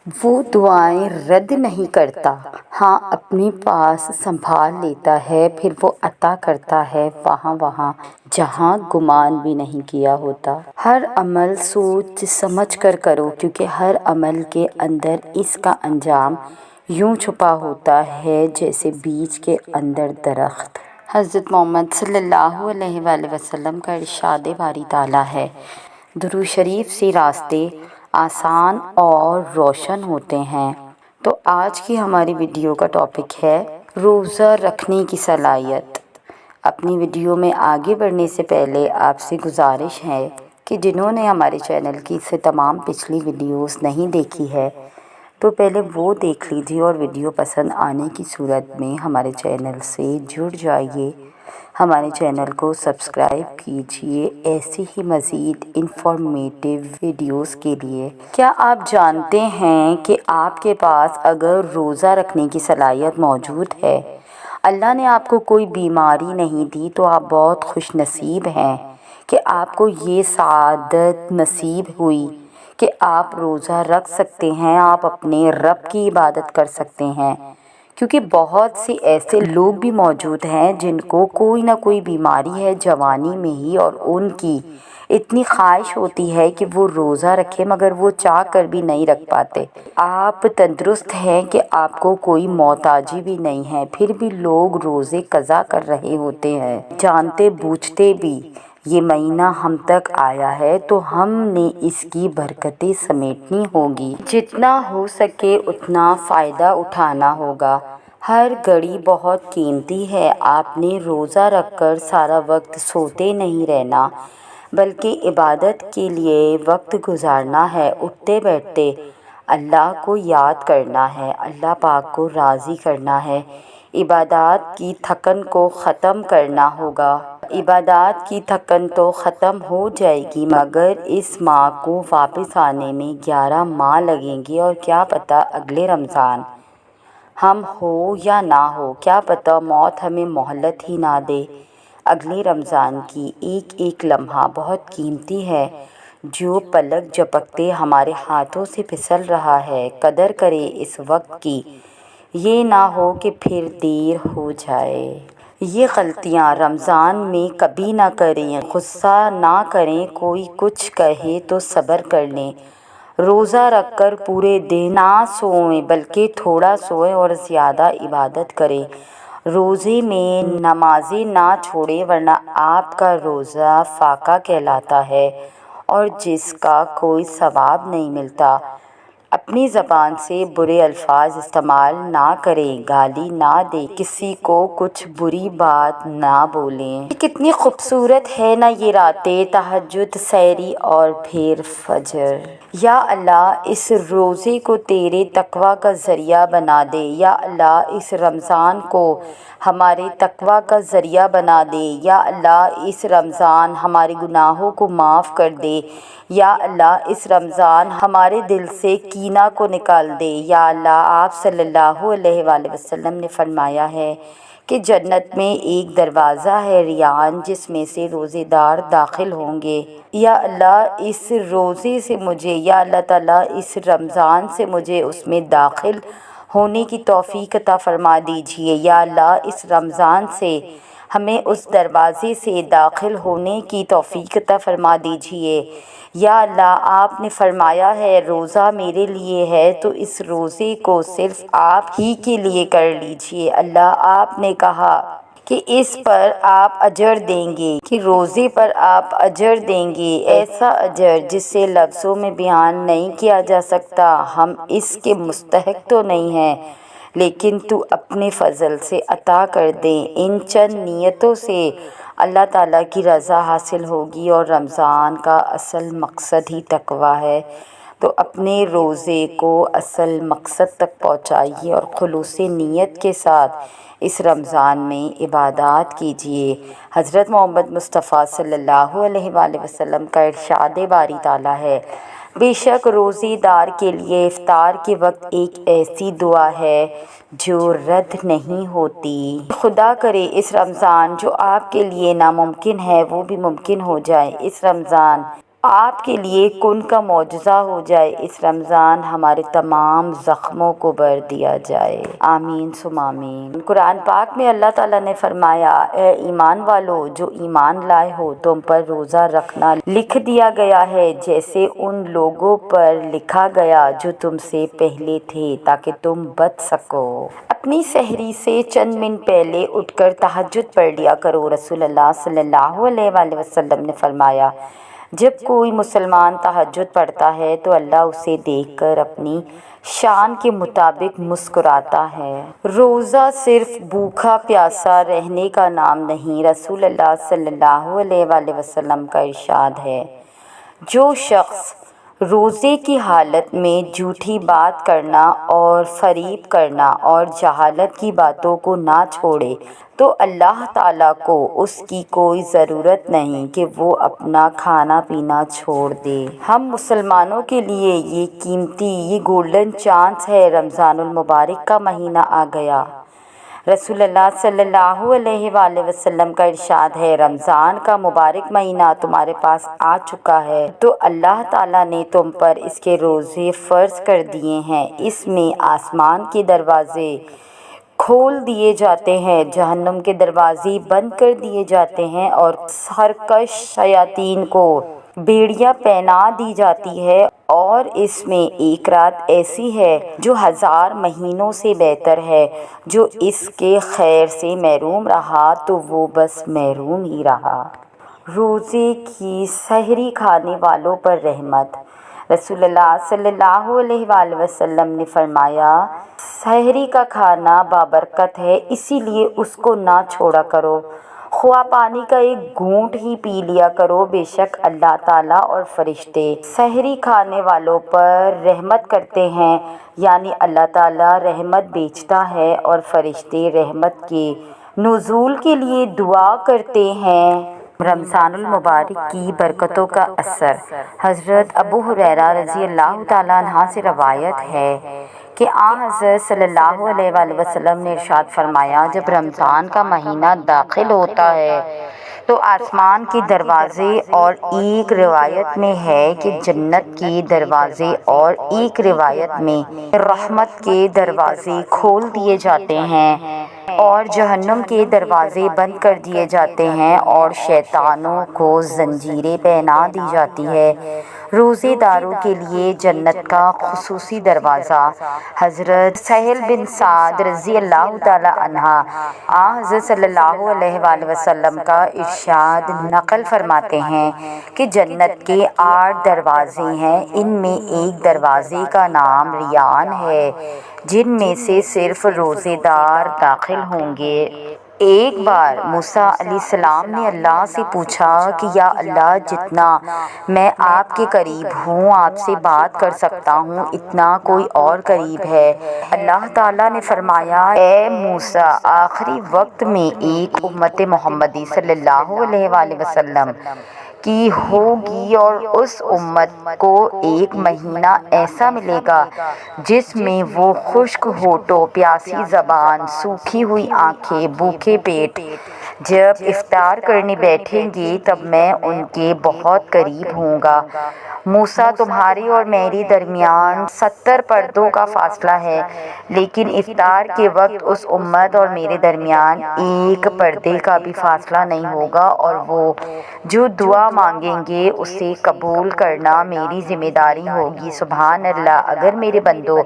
وہ دعائیں رد نہیں کرتا، ہاں اپنے پاس سنبھال لیتا ہے، پھر وہ عطا کرتا ہے وہاں جہاں گمان بھی نہیں کیا ہوتا۔ ہر عمل سوچ سمجھ کر کرو، کیونکہ ہر عمل کے اندر اس کا انجام یوں چھپا ہوتا ہے جیسے بیج کے اندر درخت۔ حضرت محمد صلی اللہ علیہ وآلہ وسلم کا ارشاد باری تعالیٰ ہے، درود شریف سے راستے آسان اور روشن ہوتے ہیں۔ تو آج کی ہماری ویڈیو کا ٹاپک ہے روزہ رکھنے کی صلاحیت۔ اپنی ویڈیو میں آگے بڑھنے سے پہلے آپ سے گزارش ہے کہ جنہوں نے ہمارے چینل کی سے تمام پچھلی ویڈیوز نہیں دیکھی ہے تو پہلے وہ دیکھ لیجیے، اور ویڈیو پسند آنے کی صورت میں ہمارے چینل سے جڑ جائیے، ہمارے چینل کو سبسکرائب کیجیے ایسی ہی مزید انفارمیٹیو ویڈیوز کے لیے۔ کیا آپ جانتے ہیں کہ آپ کے پاس اگر روزہ رکھنے کی صلاحیت موجود ہے، اللہ نے آپ کو کوئی بیماری نہیں دی، تو آپ بہت خوش نصیب ہیں کہ آپ کو یہ سعادت نصیب ہوئی کہ آپ روزہ رکھ سکتے ہیں، آپ اپنے رب کی عبادت کر سکتے ہیں۔ کیونکہ بہت سے ایسے لوگ بھی موجود ہیں جن کو کوئی نہ کوئی بیماری ہے جوانی میں ہی، اور ان کی اتنی خواہش ہوتی ہے کہ وہ روزہ رکھے مگر وہ چاہ کر بھی نہیں رکھ پاتے۔ آپ تندرست ہیں کہ آپ کو کوئی محتاجی بھی نہیں ہے، پھر بھی لوگ روزے قضا کر رہے ہوتے ہیں، جانتے بوجھتے بھی یہ مہینہ ہم تک آیا ہے تو ہم نے اس کی برکتیں سمیٹنی ہوگی، جتنا ہو سکے اتنا فائدہ اٹھانا ہوگا۔ ہر گھڑی بہت قیمتی ہے، آپ نے روزہ رکھ کر سارا وقت سوتے نہیں رہنا بلکہ عبادت کے لیے وقت گزارنا ہے، اٹھتے بیٹھتے اللہ کو یاد کرنا ہے، اللہ پاک کو راضی کرنا ہے، عبادات کی تھکن کو ختم کرنا ہوگا۔ عبادات کی تھکن تو ختم ہو جائے گی مگر اس ماہ کو واپس آنے میں 11 ماہ لگیں گے، اور کیا پتہ اگلے رمضان ہم ہو یا نہ ہو، کیا پتہ موت ہمیں مہلت ہی نہ دے۔ اگلے رمضان کی ایک ایک لمحہ بہت قیمتی ہے، جو پلک جھپکتے ہمارے ہاتھوں سے پھسل رہا ہے، قدر کرے اس وقت کی، یہ نہ ہو کہ پھر دیر ہو جائے۔ یہ غلطیاں رمضان میں کبھی نہ کریں، غصہ نہ کریں، کوئی کچھ کہے تو صبر کر لیں، روزہ رکھ کر پورے دن نہ سوئیں بلکہ تھوڑا سوئیں اور زیادہ عبادت کریں، روزے میں نمازیں نہ چھوڑیں ورنہ آپ کا روزہ فاقہ کہلاتا ہے اور جس کا کوئی ثواب نہیں ملتا۔ اپنی زبان سے برے الفاظ استعمال نہ کریں، گالی نہ دیں، کسی کو کچھ بری بات نہ بولیں۔ کتنی خوبصورت ہے نا یہ راتیں، تہجد، سحری اور پھر فجر۔ یا اللہ اس روزے کو تیرے تقویٰ کا ذریعہ بنا دے، یا اللہ اس رمضان کو ہمارے تقویٰ کا ذریعہ بنا دے، یا اللہ اس رمضان ہمارے گناہوں کو معاف کر دے، یا اللہ اس رمضان ہمارے دل سے کینہ کو نکال دے۔ یا اللہ آپ صلی اللہ علیہ وآلہ وسلم نے فرمایا ہے کہ جنت میں ایک دروازہ ہے ریان، جس میں سے روزے دار داخل ہوں گے۔ یا اللہ اس روزے سے مجھے، یا اللہ تعالیٰ اس رمضان سے مجھے اس میں داخل ہونے کی توفیق عطا فرما دیجیے۔ یا اللہ اس رمضان سے ہمیں اس دروازے سے داخل ہونے کی توفیق عطا فرما دیجیے۔ یا اللہ آپ نے فرمایا ہے روزہ میرے لیے ہے تو اس روزے کو صرف آپ ہی کے لیے کر لیجیے۔ اللہ آپ نے کہا کہ اس پر آپ اجر دیں گے، کہ روزے پر آپ اجر دیں گے، ایسا اجر جسے لفظوں میں بیان نہیں کیا جا سکتا۔ ہم اس کے مستحق تو نہیں ہیں لیکن تو اپنے فضل سے عطا کر دیں۔ ان چند نیتوں سے اللہ تعالیٰ کی رضا حاصل ہوگی، اور رمضان کا اصل مقصد ہی تقویٰ ہے، تو اپنے روزے کو اصل مقصد تک پہنچائیے اور خلوص نیت کے ساتھ اس رمضان میں عبادات کیجیے۔ حضرت محمد مصطفیٰ صلی اللہ علیہ وآلہ وسلم کا ارشاد باری تعالیٰ ہے، بے شک روزے دار کے لیے افطار کے وقت ایک ایسی دعا ہے جو رد نہیں ہوتی۔ خدا کرے اس رمضان جو آپ کے لیے ناممکن ہے وہ بھی ممکن ہو جائے۔ اس رمضان آپ کے لیے کن کا معجزہ ہو جائے، اس رمضان ہمارے تمام زخموں کو بھر دیا جائے، آمین ثم آمین۔ قرآن پاک میں اللہ تعالیٰ نے فرمایا، اے ایمان والو جو ایمان لائے ہو، تم پر روزہ رکھنا لکھ دیا گیا ہے جیسے ان لوگوں پر لکھا گیا جو تم سے پہلے تھے تاکہ تم بچ سکو۔ اپنی سحری سے چند منٹ پہلے اٹھ کر تہجد پڑھ لیا کرو۔ رسول اللہ صلی اللہ علیہ وآلہ وسلم نے فرمایا، جب کوئی مسلمان تہجد پڑھتا ہے تو اللہ اسے دیکھ کر اپنی شان کے مطابق مسکراتا ہے۔ روزہ صرف بھوکا پیاسا رہنے کا نام نہیں، رسول اللہ صلی اللہ علیہ وآلہ وسلم کا ارشاد ہے، جو شخص روزے کی حالت میں جھوٹی بات کرنا اور فریب کرنا اور جہالت کی باتوں کو نہ چھوڑے تو اللہ تعالیٰ کو اس کی کوئی ضرورت نہیں کہ وہ اپنا کھانا پینا چھوڑ دے۔ ہم مسلمانوں کے لیے یہ قیمتی، یہ گولڈن چانس ہے۔ رمضان المبارک کا مہینہ آ گیا۔ رسول اللہ صلی اللہ علیہ وآلہ وسلم کا ارشاد ہے، رمضان کا مبارک مہینہ تمہارے پاس آ چکا ہے تو اللہ تعالیٰ نے تم پر اس کے روزے فرض کر دیے ہیں۔ اس میں آسمان کے دروازے کھول دیے جاتے ہیں، جہنم کے دروازے بند کر دیے جاتے ہیں اور سرکش شیاطین کو بیڑیاں پہنا دی جاتی ہے، اور اس میں ایک رات ایسی ہے جو 1000 مہینوں سے بہتر ہے۔ جو اس کے خیر سے محروم رہا تو وہ بس محروم ہی رہا۔ روزے کی سحری کھانے والوں پر رحمت۔ رسول اللہ صلی اللہ علیہ وآلہ وسلم نے فرمایا، سحری کا کھانا بابرکت ہے، اسی لیے اس کو نہ چھوڑا کرو، خواہ پانی کا ایک گھونٹ ہی پی لیا کرو، بے شک اللہ تعالیٰ اور فرشتے سحری کھانے والوں پر رحمت کرتے ہیں، یعنی اللہ تعالیٰ رحمت بھیجتا ہے اور فرشتے رحمت کے نزول کے لیے دعا کرتے ہیں۔ رمضان المبارک کی برکتوں کا اثر۔ حضرت ابو ہریرہ رضی اللہ تعالیٰ عنہ سے روایت ہے کہ حضرت صلی اللہ علیہ وآلہ وسلم نے ارشاد فرمایا، جب رمضان کا مہینہ داخل ہوتا ہے تو آسمان کے دروازے، اور ایک روایت میں ہے کہ جنت کے دروازے، اور ایک روایت میں رحمت کے دروازے کھول دیے جاتے ہیں اور جہنم کے دروازے بند کر دیے جاتے ہیں اور شیطانوں کو زنجیریں پہنا دی جاتی ہے۔ روزے داروں کے لیے جنت کا خصوصی دروازہ۔ حضرت سہل بن سعد رضی اللہ تعالیٰ عنہ حضرت صلی اللہ علیہ وآلہ وسلم کا ارشاد نقل فرماتے ہیں کہ جنت کے 8 دروازے ہیں، ان میں ایک دروازے کا نام ریان ہے، جن میں سے صرف روزے دار داخل ہوں گے۔ ایک بار موسیٰ علیہ السلام نے اللہ سے پوچھا کہ یا اللہ، جتنا میں آپ کے قریب ہوں، آپ سے بات کر سکتا ہوں، اتنا کوئی اور قریب ہے؟ اللہ تعالیٰ نے فرمایا، اے موسیٰ، آخری وقت میں ایک امت محمدی صلی اللہ علیہ وآلہ وسلم کی ہوگی، اور اس امت کو ایک مہینہ ایسا ملے گا جس میں وہ خشک ہونٹوں، پیاسی زبان، سوکھی ہوئی آنکھیں، بھوکے پیٹ جب افطار کرنے بیٹھیں گے تب میں ان کے بہت قریب ہوں گا۔ موسیٰ، تمہاری اور میری درمیان 70 پردوں کا فاصلہ ہے، لیکن افطار کے وقت اس امت اور میرے درمیان ایک پردے کا بھی فاصلہ نہیں ہوگا، اور وہ جو دعا مانگیں گے اسے قبول کرنا میری ذمہ داری ہوگی۔ سبحان اللہ! اگر میرے بندوں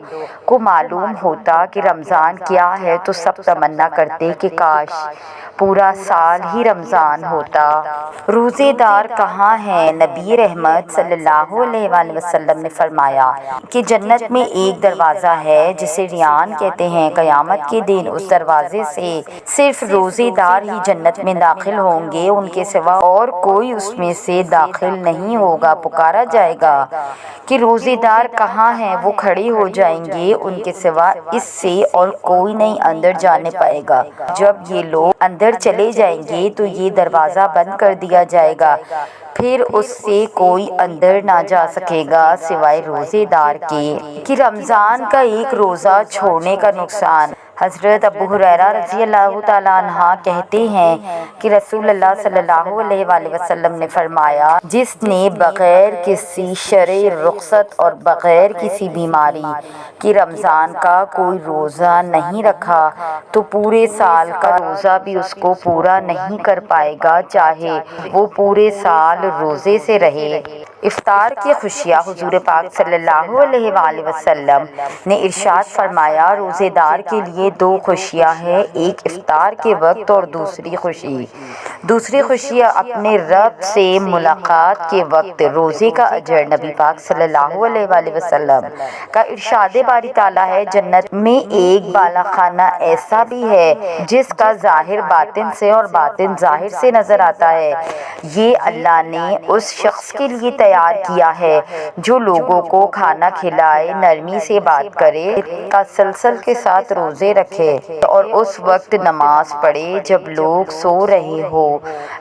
کو معلوم ہوتا کہ رمضان کیا ہے تو سب تمنا کرتے کہ کاش پورا سال ہی رمضان ہوتا۔ روزے دار کہاں ہیں؟ نبی رحمت صلی اللہ علیہ وآلہ وسلم نے فرمایا کہ جنت میں ایک دروازہ ہے جسے ریان کہتے ہیں، قیامت کے دن اس دروازے سے صرف روزے دار ہی جنت میں داخل ہوں گے، ان کے سوا اور کوئی اس میں سے داخل نہیں ہوگا۔ پکارا جائے گا کہ روزے دار کہاں ہیں؟ وہ کھڑے ہو جائیں گے، ان کے سوا اس سے اور کوئی نہیں اندر جانے پائے گا۔ جب یہ لوگ اندر چلے جائیں گے تو یہ دروازہ بند کر دیا جائے گا، پھر اس سے کوئی اندر نہ جا سکے گا سوائے روزے دار کے۔ کہ رمضان کا ایک روزہ چھوڑنے کا نقصان۔ حضرت ابو ہریرہ رضی اللہ تعالیٰ عنہ کہتے ہیں کہ رسول اللہ صلی اللہ علیہ وآلہ وسلم نے فرمایا، جس نے بغیر کسی شرعی رخصت اور بغیر کسی بیماری کہ رمضان کا کوئی روزہ نہیں رکھا تو پورے سال کا روزہ بھی اس کو پورا نہیں کر پائے گا، چاہے وہ پورے سال روزے سے رہے۔ افطار کی خوشیاں۔ حضور پاک صلی اللہ علیہ وآلہ وسلم نے ارشاد فرمایا، روزے دار کے لیے دو خوشیاں ہیں، ایک افطار کے وقت اور دوسری خوشی اپنے رب سے ملاقات کے وقت۔ روزے کا اجر۔ نبی پاک صلی اللہ علیہ وآلہ وسلم کا ارشاد باری تعالیٰ ہے، جنت میں ایک بالا خانہ ایسا بھی ہے جس کا ظاہر باطن سے اور باطن ظاہر سے نظر آتا ہے، یہ اللہ نے اس شخص کے لیے تیار کیا ہے جو لوگوں کو کھانا کھلائے، نرمی سے بات کرے، تسلسل کے ساتھ روزے رکھے اور اس وقت نماز پڑھے جب لوگ سو رہے ہو۔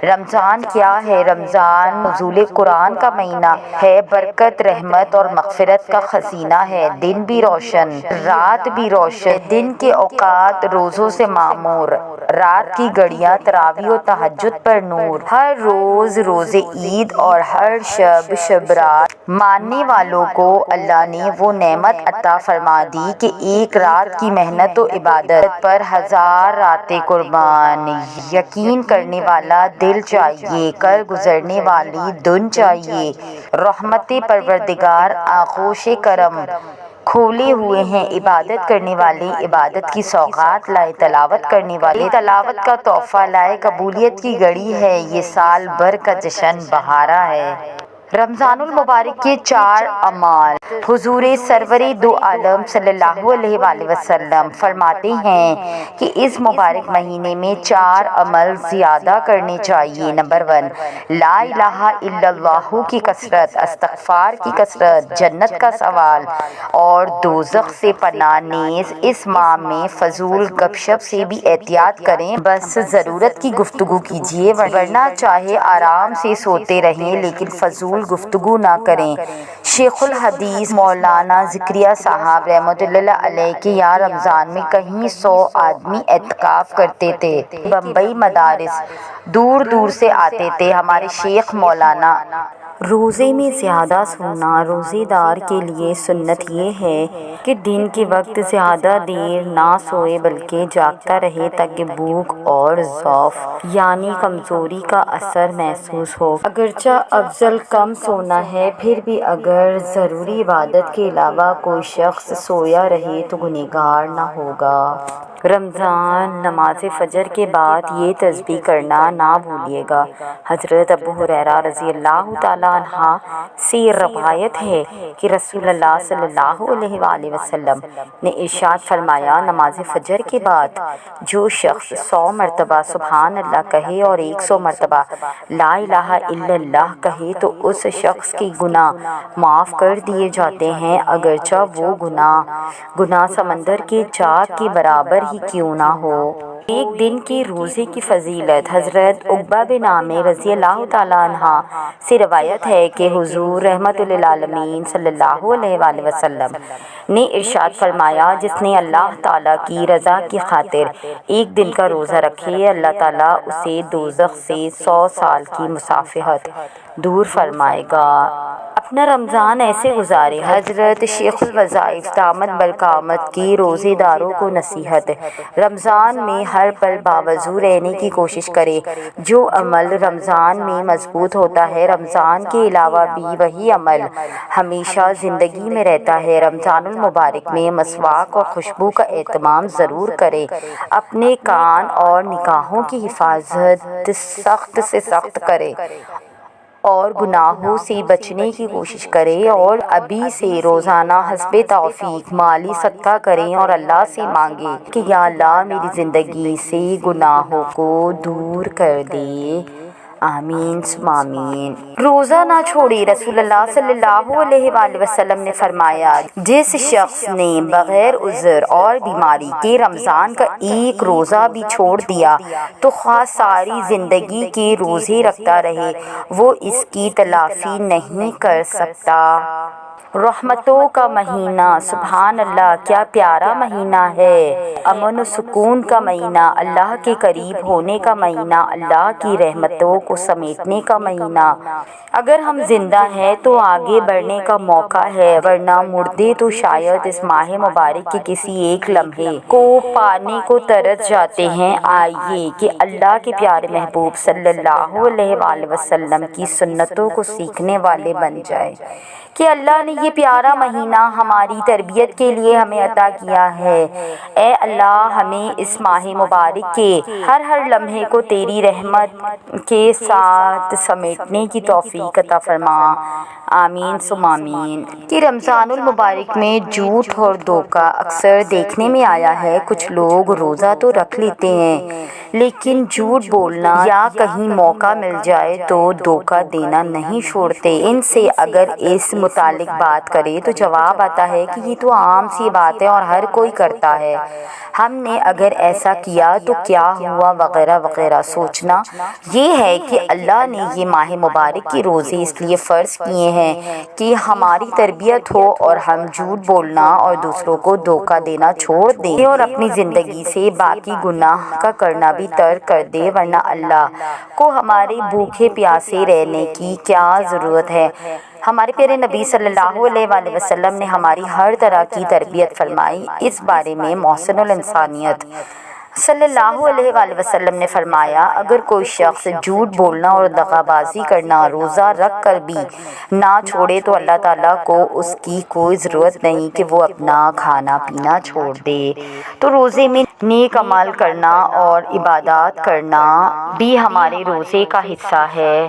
رمضان کیا ہے؟ رمضان نزول قرآن کا مہینہ ہے، برکت، رحمت اور مغفرت کا خزینہ ہے۔ دن بھی روشن، رات بھی روشن، دن کے اوقات روزوں سے معمور، رات کی گھڑیاں تراویح و تہجد پر نور۔ ہر روز روزے عید اور ہر شب برات ماننے والوں کو اللہ نے وہ نعمت عطا فرما دی کہ ایک رات کی محنت و عبادت پر 1000 راتیں قربان۔ یقین کرنے والا دل چاہیے، کر گزرنے والی دن چاہیے۔ رحمت پروردگار آغوش کرم کھولے ہوئے ہیں، عبادت کرنے والے عبادت کی سوغات لائے، تلاوت کرنے والے تلاوت کا تحفہ لائے۔ قبولیت کی گھڑی ہے یہ، سال بھر کا جشن بہارا ہے۔ رمضان المبارک کے 4 اعمال۔ حضور سرور دو عالم صلی اللہ علیہ وآلہ وسلم فرماتے ہیں کہ اس مبارک مہینے میں 4 عمل زیادہ کرنے چاہیے۔ نمبر 1، لا الہ الا اللہ کی کثرت، استغفار کی کثرت، جنت کا سوال اور دوزخ سے پناہ۔ نیز اس ماہ میں فضول گپ شپ سے بھی احتیاط کریں، بس ضرورت کی گفتگو کیجیے، ورنہ چاہے آرام سے سوتے رہیں لیکن فضول گفتگو نہ کریں۔ شیخ الحدیث مولانا زکریا صاحب رحمۃ اللہ علیہ کے یہاں رمضان میں کہیں 100 آدمی اعتکاف کرتے تھے۔ بمبئی مدارس دور دور سے آتے تھے۔ ہمارے شیخ مولانا روزے میں زیادہ سونا۔ روزے دار کے لیے سنت یہ ہے کہ دن کے وقت زیادہ دیر نہ سوئے بلکہ جاگتا رہے تاکہ بھوک اور ضعف یعنی کمزوری کا اثر محسوس ہو۔ اگرچہ افضل کم سونا ہے، پھر بھی اگر ضروری عبادت کے علاوہ کوئی شخص سویا رہے تو گنہگار نہ ہوگا۔ رمضان نماز فجر کے بعد یہ تسبیح کرنا نہ بھولیے گا۔ حضرت ابو ہریرہ رضی اللہ تعالیٰ عنہ سے روایت ہے کہ رسول اللہ صلی اللہ علیہ وآلہ وسلم نے ارشاد فرمایا، نماز فجر کے بعد جو شخص 100 مرتبہ سبحان اللہ کہے اور 100 مرتبہ لا الہ الا اللہ کہے تو اس شخص کے گناہ معاف کر دیے جاتے ہیں، اگرچہ وہ گناہ سمندر کے چاک کے برابر ہی کیوں نہ ہو۔ ایک دن کے روزے کی فضیلت۔ حضرت عقبہ بن عامر رضی اللہ تعالیٰ عنہ سے روایت ہے کہ حضور رحمت للعالمین صلی اللہ علیہ وآلہ وسلم نے ارشاد فرمایا، جس نے اللہ تعالیٰ کی رضا کی خاطر ایک دن کا روزہ رکھے، اللہ تعالیٰ اسے دوزخ سے 100 سال کی مسافت دور فرمائے گا۔ اپنا رمضان ایسے گزارے۔ حضرت شیخ الوظائف دامت برقامت کی روزے داروں کو نصیحت۔ رمضان میں ہر پل باوضو رہنے کی کوشش کرے۔ جو عمل رمضان میں مضبوط ہوتا ہے، رمضان کے علاوہ بھی وہی عمل ہمیشہ زندگی میں رہتا ہے۔ رمضان المبارک میں مسواک اور خوشبو کا اہتمام ضرور کرے۔ اپنے کان اور نگاہوں کی حفاظت سخت سے سخت کرے اور گناہوں سے بچنے کی کوشش کریں اور ابھی سے روزانہ حسب توفیق مالی صدقہ کریں اور اللہ سے مانگیں کہ یا اللہ میری زندگی سے گناہوں کو دور کر دے۔ آمین ثم آمین۔ روزہ نہ چھوڑے۔ رسول اللہ صلی اللہ علیہ وآلہ وسلم نے فرمایا، جس شخص نے بغیر عذر اور بیماری کے رمضان کا ایک روزہ بھی چھوڑ دیا تو خواہ ساری زندگی کے روزے رکھتا رہے، وہ اس کی تلافی نہیں کر سکتا۔ رحمتوں کا مہینہ، سبحان اللہ، کیا پیارا مہینہ ہے۔ امن و سکون کا مہینہ، اللہ کے قریب ہونے کا مہینہ، اللہ کی رحمتوں کو سمیٹنے کا مہینہ۔ اگر ہم زندہ ہیں تو آگے بڑھنے کا موقع ہے، ورنہ مردے تو شاید اس ماہ مبارک کے کسی ایک لمحے کو پانے کو ترس جاتے ہیں۔ آئیے کہ اللہ کے پیارے محبوب صلی اللہ علیہ وآلہ وسلم کی سنتوں کو سیکھنے والے بن جائیں کہ اللہ نے یہ پیارا مہینہ ہماری تربیت کے لیے ہمیں عطا کیا ہے۔ اے اللہ، ہمیں اس ماہ مبارک کے ہر لمحے کو تیری رحمت کے ساتھ سمیٹنے کی توفیق عطا فرما۔ آمین ثم آمین۔ کہ رمضان المبارک میں جھوٹ اور دھوکہ اکثر دیکھنے میں آیا ہے۔ کچھ لوگ روزہ تو رکھ لیتے ہیں لیکن جھوٹ بولنا یا کہیں موقع مل جائے تو دھوکہ دینا نہیں چھوڑتے۔ ان سے اگر اس متعلق بات کرے تو جواب آتا ہے کہ یہ تو عام سی بات ہے اور ہر کوئی کرتا ہے، ہم نے اگر ایسا کیا تو کیا ہوا، وغیرہ وغیرہ۔ سوچنا یہ ہے کہ اللہ نے یہ ماہ مبارک کے روزے اس لیے فرض کیے ہیں کہ ہماری تربیت ہو اور ہم جھوٹ بولنا اور دوسروں کو دھوکہ دینا چھوڑ دیں اور اپنی زندگی سے باقی گناہ کا کرنا بھی ترک کر دیں، ورنہ اللہ کو ہمارے بھوکے پیاسے رہنے کی کیا ضرورت ہے۔ ہمارے پیارے نبی صلی اللہ علیہ وآلہ وسلم نے ہماری ہر طرح کی تربیت فرمائی۔ اس بارے میں محسن الانسانیت صلی اللہ علیہ وآلہ وسلم نے فرمایا، اگر کوئی شخص جھوٹ بولنا اور دغا بازی کرنا روزہ رکھ کر بھی نہ چھوڑے تو اللہ تعالیٰ کو اس کی کوئی ضرورت نہیں کہ وہ اپنا کھانا پینا چھوڑ دے۔ تو روزے میں نیک عمل کرنا اور عبادات کرنا بھی ہمارے روزے کا حصہ ہے۔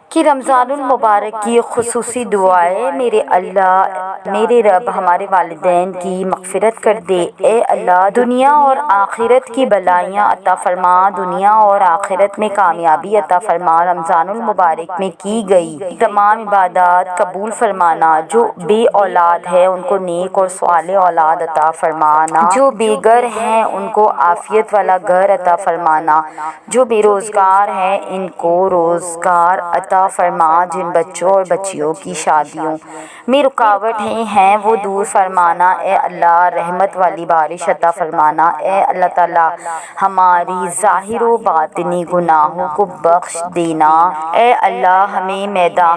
کہ رمضان المبارک کی خصوصی دعائیں، میرے اللہ، میرے رب، ہمارے والدین کی مغفرت کر دے۔ اے اللہ، دنیا اور آخرت کی بلائیاں عطا فرما، دنیا اور آخرت میں کامیابی عطا فرما۔ رمضان المبارک میں کی گئی تمام عبادات قبول فرمانا۔ جو بے اولاد ہے ان کو نیک اور صالح اولاد عطا فرمانا، جو بے گھر ہیں ان کو عافیت والا گھر عطا فرمانا، جو بے روزگار ہیں ان کو روزگار عطا فرما، جن بچوں اور بچیوں کی شادیوں میں رکاوٹیں ہیں وہ دور فرمانا۔ اے اللہ، رحمت والی بارش عطا فرمانا۔ اے اللہ تعالیٰ، ہماری ظاہر و باطنی گناہوں کو بخش دینا۔ اے اللہ، ہمیں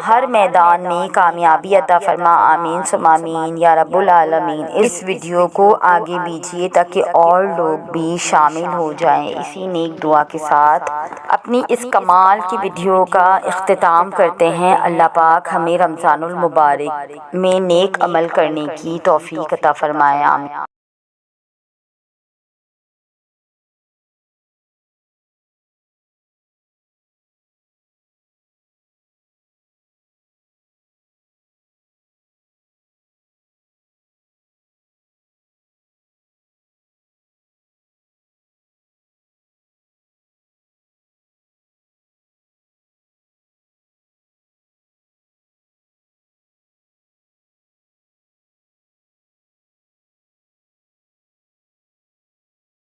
ہر میدان میں کامیابی عطا فرما۔ آمین ثم آمین یا رب العالمین۔ اس ویڈیو کو آگے بھیجیے تاکہ اور لوگ بھی شامل ہو جائیں۔ اسی نیک دعا کے ساتھ اپنی اس کمال کی ویڈیو کا اختتام کرتے ہیں۔ اللہ پاک ہمیں رمضان المبارک میں نیک عمل کرنے کی توفیق عطا فرمائے۔ آمین۔